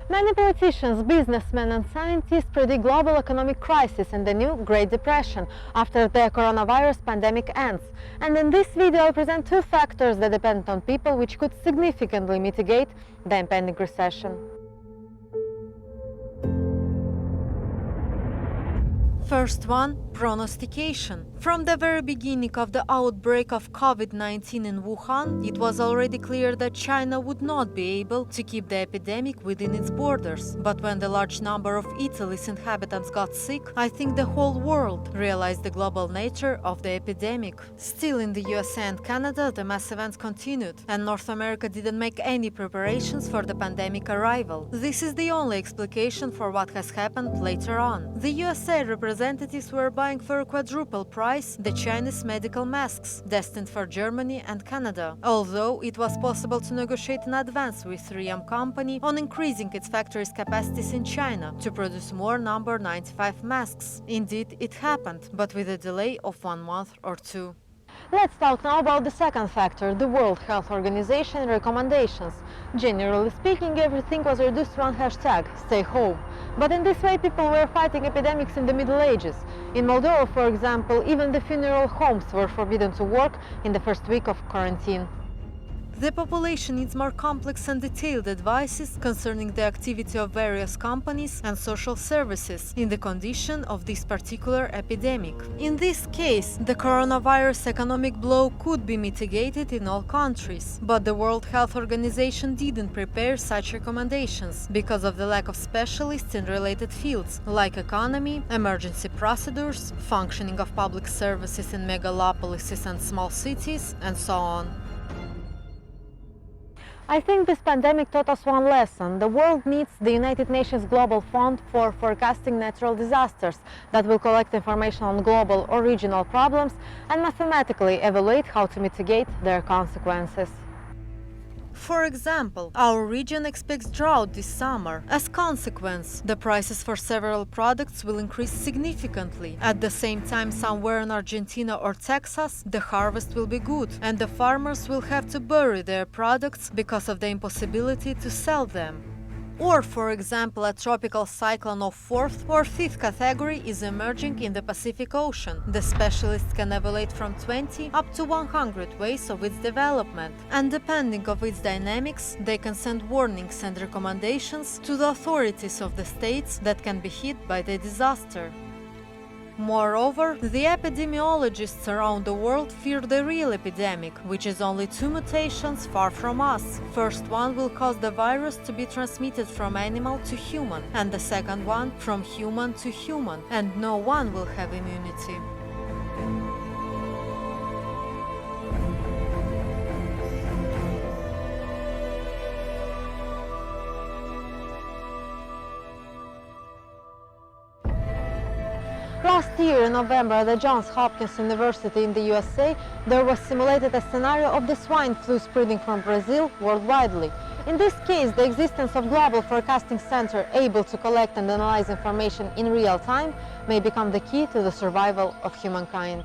Many politicians, businessmen and scientists predict global economic crisis and the new Great Depression after the coronavirus pandemic ends. And in this video I'll present two factors that depend on people which could significantly mitigate the impending recession. First one, prognostication. From the very beginning of the outbreak of COVID-19 in Wuhan, it was already clear that China would not be able to keep the epidemic within its borders. But when the large number of Italy's inhabitants got sick, I think the whole world realized the global nature of the epidemic. Still, in the USA and Canada, the mass events continued, and North America didn't make any preparations for the pandemic arrival. This is the only explication for what has happened later on. The USA representatives were buying for a quadruple price the Chinese medical masks destined for Germany and Canada, although it was possible to negotiate in advance with 3M company on increasing its factory's capacities in China to produce more number 95 masks. Indeed, it happened, but with a delay of 1 month or two. Let's talk now about the second factor, the World Health Organization recommendations. Generally speaking, everything was reduced to one hashtag, stay home. But in this way, people were fighting epidemics in the Middle Ages. In Moldova, for example, even the funeral homes were forbidden to work in the first week of quarantine. The population needs more complex and detailed advices concerning the activity of various companies and social services in the condition of this particular epidemic. In this case, the coronavirus economic blow could be mitigated in all countries, but the World Health Organization didn't prepare such recommendations because of the lack of specialists in related fields like economy, emergency procedures, functioning of public services in megalopolises and small cities, and so on. I think this pandemic taught us one lesson. The world needs the United Nations Global Fund for forecasting natural disasters that will collect information on global or regional problems and mathematically evaluate how to mitigate their consequences. For example, our region expects drought this summer. As consequence, the prices for several products will increase significantly. At the same time, somewhere in Argentina or Texas, the harvest will be good, and the farmers will have to bury their products because of the impossibility to sell them. Or, for example, a tropical cyclone of 4th or 5th category is emerging in the Pacific Ocean. The specialists can evaluate from 20 up to 100 ways of its development, and depending on its dynamics, they can send warnings and recommendations to the authorities of the states that can be hit by the disaster. Moreover, the epidemiologists around the world fear the real epidemic, which is only 2 mutations far from us. First one will cause the virus to be transmitted from animal to human, and the second one from human to human, and no one will have immunity. Last year in November at the Johns Hopkins University in the USA, there was simulated a scenario of the swine flu spreading from Brazil worldwide. In this case, the existence of global forecasting center able to collect and analyze information in real time may become the key to the survival of humankind.